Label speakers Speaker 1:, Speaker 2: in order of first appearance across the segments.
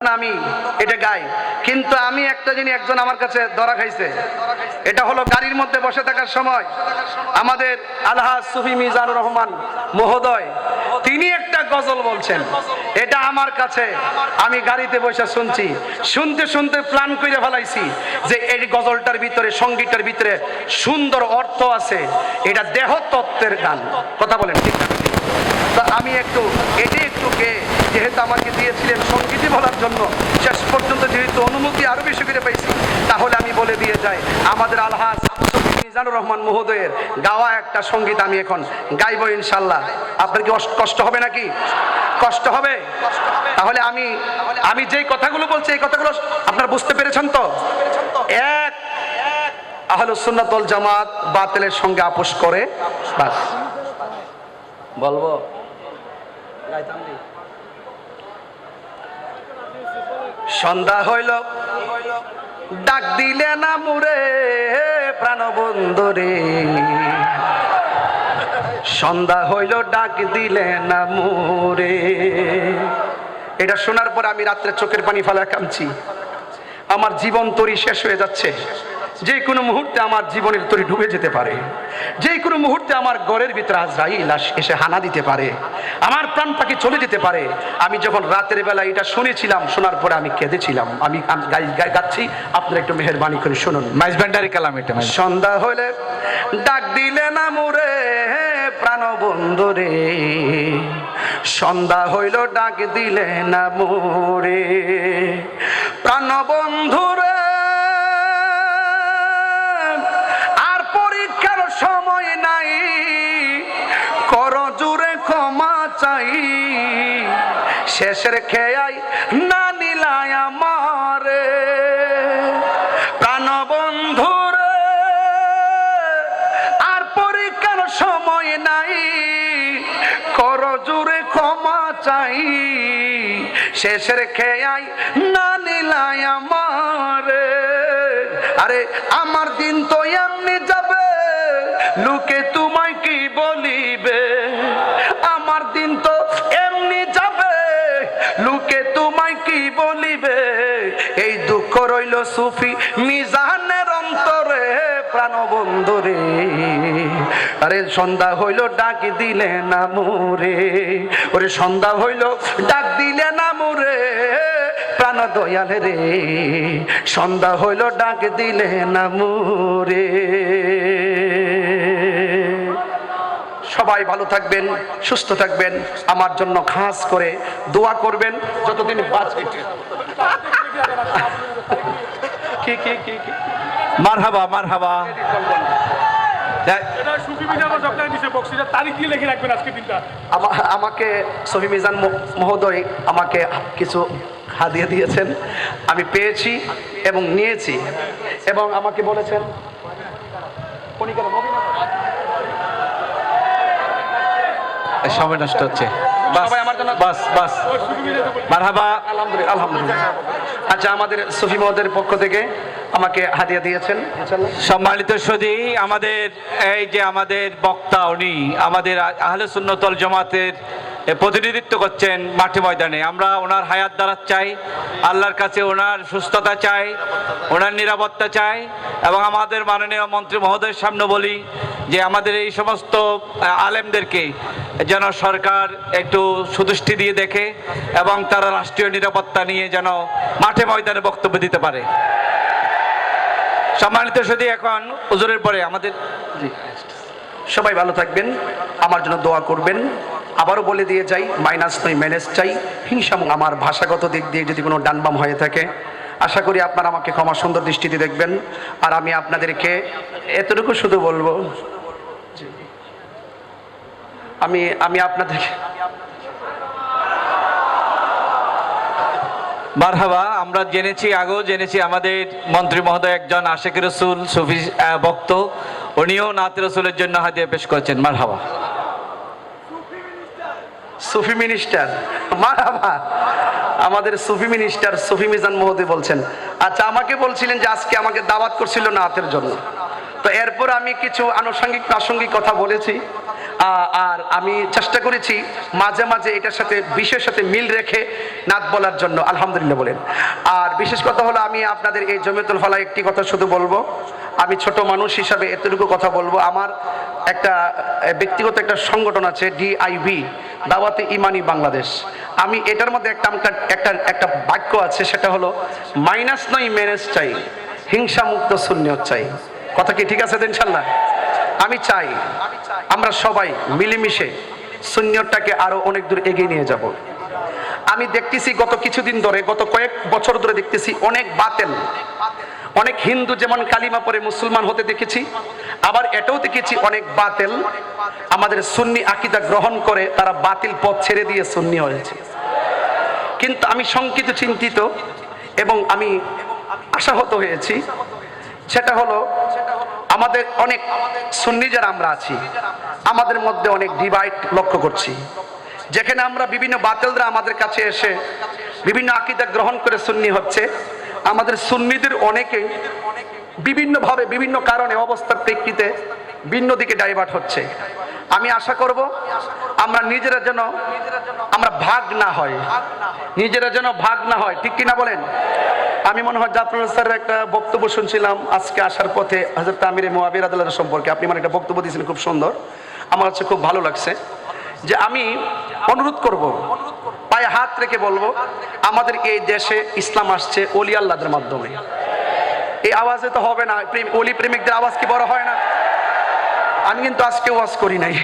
Speaker 1: আমি এটা গাই, কিন্তু আমি একটা জিনিস একজন আমার কাছে ধরা খাইছে। এটা হলো গাড়ির মধ্যে বসে থাকার সময় আমাদের আলহাজ সুফি মিজানুর রহমান মহোদয় তিনি একটা গজল বলছেন। এটা আমার কাছে, আমি গাড়িতে বসে শুনছি, শুনতে শুনতে প্ল্যান করে ফেলাইছি যে এই গজলটার ভিতরে, সঙ্গীতটার ভিতরে সুন্দর অর্থ আছে। এটা দেহতত্ত্বের গান, কথা বলেন ঠিক আছে? আমি একটু এটি একটু গেয়ে, যেহেতু আমাকে দিয়েছিলেন সঙ্গীতই বলার জন্য, শেষ পর্যন্ত যেহেতু অনুমতি আরো বেশি করে পাইছি, তাহলে আমি বলে দিয়ে যাই আমাদের আলহাজ মিজানুর রহমান মহোদয়ের গাওয়া একটা সঙ্গীত আমি এখন গাইবো ইনশাল্লাহ। আপনার কি কষ্ট হবে নাকি? কষ্ট হবে? তাহলে আমি যেই কথাগুলো বলছি এই কথাগুলো আপনারা বুঝতে পেরেছেন তো? এক, আহলুস সুন্নাত ওয়াল জামাত বাতিলের সঙ্গে আপোষ করে, বাস বলবো। সন্ধ্যা হইল ডাক দিলে না মুরে প্রাণ বন্ধুরে, সন্ধ্যা হইল ডাক দিলে না মুরে। এটা শোনার পর আমি রাত্রে চোখের পানি ফেলা কাঁদছি। আমার জীবন তরি শেষ হয়ে যাচ্ছে, যে কোনো মুহূর্তে আমার জীবনের তরি ডুবে যেতে পারে, যে কোনো মুহূর্তে আমার ঘরের ভিতরে আজরাইল এসে হানা দিতে পারে, আমার প্রাণ পাখি চলে যেতে পারে। আমি যখন রাতের বেলা এটা শুনেছিলাম, শোনার পরে আমি কেঁদেছিলাম। আমি গাচ্ছি, আপনারা একটু মেহেরবানি করে শুনুন।
Speaker 2: মাইজবান্ডারি কালাম এটা।
Speaker 1: সন্ধ্যা হলে ডাক দিলে না মোরে প্রাণ বন্ধুরে, সন্ধ্যা হইল ডাক দিলে না মোরে প্রাণ বন্ধুরে, আর পরীক্ষার সময় নাই, কর জুড়ে ক্ষমা চাই, শেষের খেয়াই না নিলায় আমারে প্রাণ বন্ধুরে, আর পরীক্ষার সময় নাই, কর জুড়ে ক্ষমা চাই, শেষের খেয়াই না নিলায় আমারে। আরে আমার দিন তো এমনি যাবে, লোকে তোমায় কি বলিবে, আমার দিন তো এমনি যাবে, লোকে তোমায় কি বলিবে, এই দুঃখ রইল সুফি মিজানের অন্তরে প্রাণ বন্ধুরে। আরে সন্ধ্যা হইল ডাক দিলে না মোরে, ওরে সন্ধ্যা হইল ডাক দিলে না মোরে প্রাণ দয়াল রে, সন্ধ্যা হইল ডাক দিলে না মোরে। সবাই ভালো থাকবেন, সুস্থ থাকবেন, আমার জন্য খাস করে দোয়া করবেন যতদিন বাঁচবে। কি কি কি কি
Speaker 2: মারহাবা মারহাবা।
Speaker 1: আমাকে সফি মিজান মহোদয় আমাকে কিছু হাদিয়া দিয়েছেন, আমি পেয়েছি এবং নিয়েছি, এবং আমাকে বলেছেন
Speaker 2: সময় নষ্ট হচ্ছে।
Speaker 1: সবাই আমার জন্য
Speaker 2: বাস বাস মারহাবা।
Speaker 1: আলহামদুলিল্লাহ আলহামদুলিল্লাহ। আচ্ছা, আমাদের সফি মহোদয়ের পক্ষ থেকে আমাকে হাদিয়া দিয়েছেন।
Speaker 2: সম্মানিত সুধী, আমাদের এই যে আমাদের বক্তা, উনি আমাদের আহলে সুন্নাত ওয়াল জামাতের প্রতিনিধিত্ব করছেন মাঠে ময়দানে। আমরা ওনার হায়াত দারাত চাই, আল্লাহর কাছে ওনার সুস্থতা চাই, ওনার নিরাপত্তা চাই, এবং আমাদের মাননীয় মন্ত্রী মহোদয়ের সামনে বলি যে আমাদের এই সমস্ত আলেমদেরকে যেন সরকার একটু সুদৃষ্টি দিয়ে দেখে এবং তারা রাষ্ট্রীয় নিরাপত্তা নিয়ে যেন মাঠে ময়দানে বক্তব্য দিতে পারে। সম্মানিত সুধী, এখন হুজুরের পরে আমাদের
Speaker 1: সবাই ভালো থাকবেন, আমার জন্য দোয়া করবেন। আবারও বলে দিয়ে যাই, মাইনাস নয় ম্যানেজ চাই। হিংসা আমার ভাষাগত দিক দিয়ে যদি কোনো ডানবাম হয়ে থাকে, আশা করি আপনারা আমাকে ক্ষমা সুন্দর দৃষ্টিতে দেখবেন। আর আমি আপনাদেরকে এতটুকু শুধু বলবো, আমি আপনাদেরকে
Speaker 2: মারহাবা। আমরা জেনেছি, আগেও জেনেছি আমাদের মন্ত্রী মহোদয় একজন আশিক রসুল সুফি ভক্ত, উনিও নাত রসুলের জন্য হাদিয়া পেশ করেছেন। মারহাবা।
Speaker 1: সুফি মিনিস্টার, মারহাবা। আমাদের সুফি মিনিস্টার সুফি মিজান মহোদয় বলছেন। আচ্ছা, আমাকে বলছিলেন যে আজকে আমাকে দাওয়াত করছিল নাতের জন্য, তো এরপর আমি কিছু আনুষঙ্গিক প্রাসঙ্গিক কথা বলেছি। আর আমি চেষ্টা করেছি মাঝে মাঝে এটার সাথে বিষয়ের সাথে মিল রেখে নাত বলার জন্য, আলহামদুলিল্লাহ বলেন। আর বিশেষ কথা হলো, আমি আপনাদের এই জমিয়তুল ফালাহ একটি কথা শুধু বলবো, আমি ছোট মানুষ হিসাবে এতটুকু কথা বলবো। আমার একটা ব্যক্তিগত একটা সংগঠন আছে, ডিআইবি, দাওয়াতে ইমানি বাংলাদেশ। আমি এটার মধ্যে একটা বাক্য আছে, সেটা হলো মাইনাস নয় ম্যানেজ চাই, হিংসা মুক্ত সুন্নিয়ত চাই। কথা কি ঠিক আছে তো ইনশাল্লাহ? আমি চাই আমরা সবাই মিলেমিশে সুন্নিয়তটাকে আরো অনেক দূর এগিয়ে নিয়ে যাব। আমি দেখতেছি গত কিছুদিন ধরে, গত কয়েক বছর ধরে দেখতেছি অনেক বাতিল, অনেক হিন্দু যেমন কালিমা পড়ে মুসলমান হতে দেখেছি, আবার এটাও দেখেছি অনেক বাতিল আমাদের সুন্নি আকীদা গ্রহণ করে তারা বাতিল পথ ছেড়ে দিয়ে সুন্নি হয়েছে। কিন্তু আমি শঙ্কিত, চিন্তিত এবং আমি আশাহত হয়েছি। সেটা হলো আমাদের অনেক সুন্নি যারা আমরা আছি, আমাদের মধ্যে অনেক ডিভাইড লক্ষ্য করছি, যেখানে আমরা বিভিন্ন বাতিলরা আমাদের কাছে এসে বিভিন্ন আকীদা গ্রহণ করে সুন্নি হচ্ছে। আমাদের সুন্নিদের অনেকে বিভিন্নভাবে বিভিন্ন কারণে অবস্থার প্রেক্ষিতে ভিন্ন দিকে ডাইভার্ট হচ্ছে। আমি আশা করব আমরা নিজেরা যেন আমরা ভাগ না হয়, নিজেরা যেন ভাগ না হয়, ঠিক কিনা বলেন? আমি মনে হয় জাফর স্যারের একটা বক্তব্য শুনছিলাম আজকে আসার পথে, হযরত আমিরে মুয়াবিয়া রাদিয়াল্লাহু আনহু সম্পর্কে আপনি মানে একটা বক্তব্য দিয়েছেন, খুব সুন্দর, আমার কাছে খুব ভালো লাগছে। যে আমি অনুরোধ করব, পায়ে হাত রেখে বলবো, আমাদের এই দেশে ইসলাম আসছে ওলি আল্লাহদের মাধ্যমে। এই আওয়াজে তো হবে না, ওলি প্রেমিকদের আওয়াজ কি বড় হয় না? আমি কিন্তু আজকে ওয়াজ করি নাই,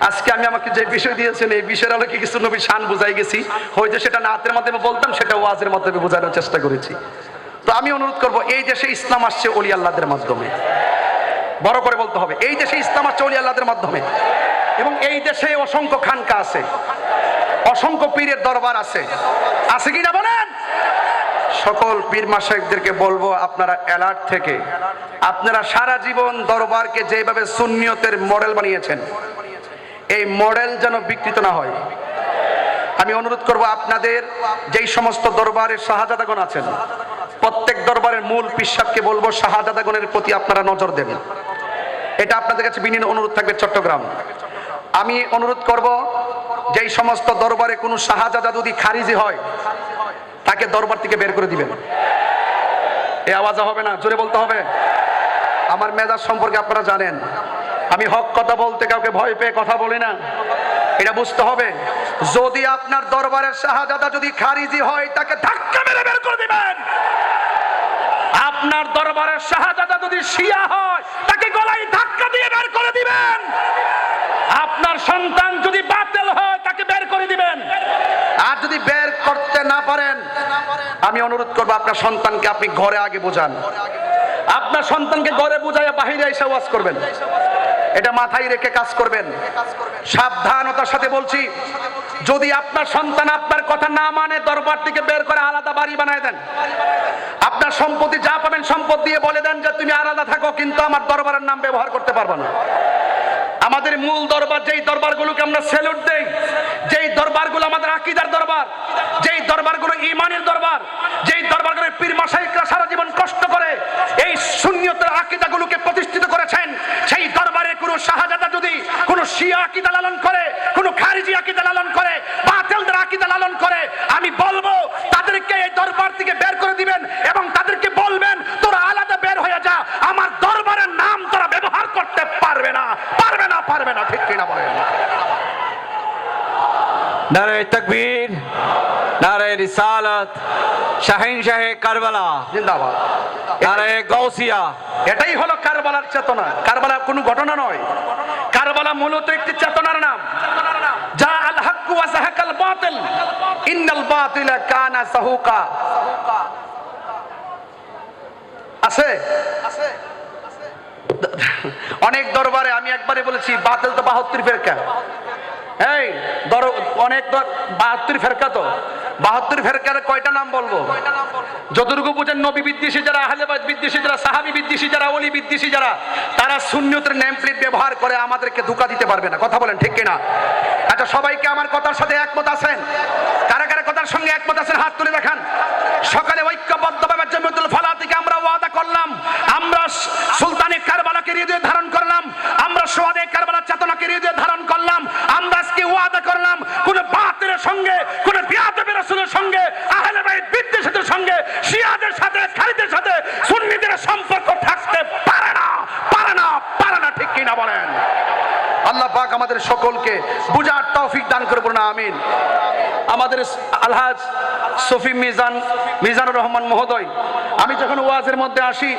Speaker 1: আজকে আমি আমাকে যে বিষয় দিয়েছেন এই বিষয়ের আলোকে কিছু নবীর শান বুঝাই গেছি। হয়তো সেটা নাতের মাধ্যমে বলতাম, সেটা ওয়াজের মাধ্যমে বোঝানোর চেষ্টা করেছি। তো আমি অনুরোধ করব, এই দেশে ইসলাম আসছে ওলি আল্লাহদের মাধ্যমে। বড় করে বলতে হবে, এই দেশে ইসলাম আসছে ওলি আল্লাহদের মাধ্যমে। এবং এই দেশে অসংখ্য খানকা আছে, অসংখ্য পীরের দরবার আছে, আছে কি না বলেন? সকল পীর মাশায়েখদেরকে বলবো, আপনারা অ্যালার্ট থেকে আপনারা সারা জীবন দরবারকে যেভাবে সুন্নিয়তের মডেল বানিয়েছেন, এই মডেল যেন বিকৃত না হয়। আমি অনুরোধ করব, আপনাদের যেই সমস্ত দরবারের শাহজাদাগণ আছেন, প্রত্যেক দরবারের মূল পিসাবকে বলবো শাহজাদাগণের প্রতি আপনারা নজর দেন। এটা আপনাদের কাছে বিনীত অনুরোধ থাকবে। চট্টগ্রাম, আমি অনুরোধ করব, যেই সমস্ত দরবারে কোনো শাহজাদা যদি খারিজি হয়, তাকে দরবার থেকে বের করে দিবেন। এই আওয়াজ হবে না, জোরে বলতে হবে। আমার মেজাজ সম্পর্কে আপনারা জানেন, আমি হক কথা বলতে কাউকে ভয় পেয়ে কথা বলি না, এটা বুঝতে হবে। যদি আপনার দরবারের শাহজাদা যদি খারিজি হয়, তাকে ধাক্কা মেরে বের করে দিবেন। আপনার দরবারের শাহজাদা যদি শিয়া হয়, তাকে গলায় ধাক্কা দিয়ে বের করে দিবেন। আপনার সন্তান যদি বাতিল হয়, তাকে বের করে দিবেন। আর যদি বের করতে না পারেন, আমি অনুরোধ করবো আপনার সন্তানকে আপনি ঘরে আগে বোঝান। আপনার সন্তানকে ঘরে বুঝাইয়া বাহিরে এসে ওয়াজ করবেন, এটা মাথায় রেখে কাজ করবেন। সাবধানতার সাথে বলছি, যদি আপনার সন্তান আপনার কথা না মানে, দরবার থেকে বের করে আলাদা বাড়ি বানায় দেন। আপনার সম্পত্তি যা পাবেন সম্পদ দিয়ে বলে দেন যে তুমি আলাদা থাকো, কিন্তু আমার দরবারের নাম ব্যবহার করতে পারবো না। আমাদের মূল দরবার, যেই দরবারগুলোকে আমরা স্যালুট দেই, যেই দরবারগুলো আমাদের আকীদার দরবার, যেই দরবারগুলো ঈমানের দরবার, যেই দরবারগুলোর পীর মাশায়েখরা সারা জীবন কষ্ট করে এই সুন্নিয়তের আকীদাগুলোকে প্রতিষ্ঠিত করেছেন, সেই দরবারে কোনো শাহজাদা যদি কোনো শিয়া আকীদা লালন করে, কোনো খারিজি আকীদা লালন করে, বাতিলদের আকীদা লালন করে, আমি বলবো তাদেরকে এই দরবার থেকে বের করে দিবেন এবং তাদেরকে বলবেন, তোরা আলাদা বের হয়ে যা, আমার দরবারের নাম তোরা ব্যবহার করতে পারবে না, পারবে না, পারবে না, ঠিক কিনা বলেন?
Speaker 2: নারে তাকবীর, নারে রিসালাত, শাহিনশাহে কারবালা
Speaker 1: জিন্দাবাদ,
Speaker 2: নারে গাউসিয়া।
Speaker 1: এটাই হলো কারবালার চেতনা। কারবালা কোনো ঘটনা নয়, কারবালা মূলত একটি চেতনার নাম। যা আল হক ওয়া যাহাকাল বাতিল, ইন্নাল বাতিলা কানা যাহুকা। আছে অনেক দরবারে, আমি একবারে বলেছি বাতিল তো 72 ফেরকা। এই অনেক 72 ফেরকা, তো 72 ফেরকার কয়টা নাম বলবো? যতটুকু বুঝেন, নবী বিদ্বেষী যারা, আহলে বাইত বিদ্বেষী যারা, সাহাবী বিদ্বেষী যারা, ওলি বিদ্বেষী যারা, তারা সুন্নিয়তের নেম প্লেট ব্যবহার করে আমাদেরকে ধোঁকা দিতে পারবে না। কথা বলেন ঠিক কিনা? আচ্ছা, সবাইকে আমার কথার সাথে একমত আছেন? কারা কারা কথার সঙ্গে একমত আছেন হাত তুলে দেখান। সকালে ঐক্যবদ্ধভাবে জমিয়তুল ফালাহ থেকে আমরা ওয়াদা করলাম, আমরা সুলতানে কারবালাকে হৃদয়ে ধারণ করলাম, আমরা সোহাদে কারবালার চেতনাকে হৃদয়ে ধারণ বলেন। আল্লাহ পাক আমাদের সকলকে বুঝার তৌফিক দান করে বলুন আমিন। আমাদের আলহাজ সফি মিজানুর রহমান মহোদয়, আমি যখন ওয়াজের মধ্যে আসি,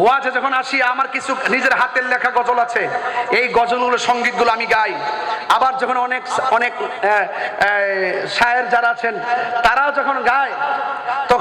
Speaker 1: ওয়াজে যখন আসি, আমার কিছু নিজের হাতের লেখা গজল আছে, এই গজলগুলো সঙ্গীতগুলো আমি গাই। আবার যখন অনেক অনেক শায়ের যারা আছেন তারাও যখন গায়, তখন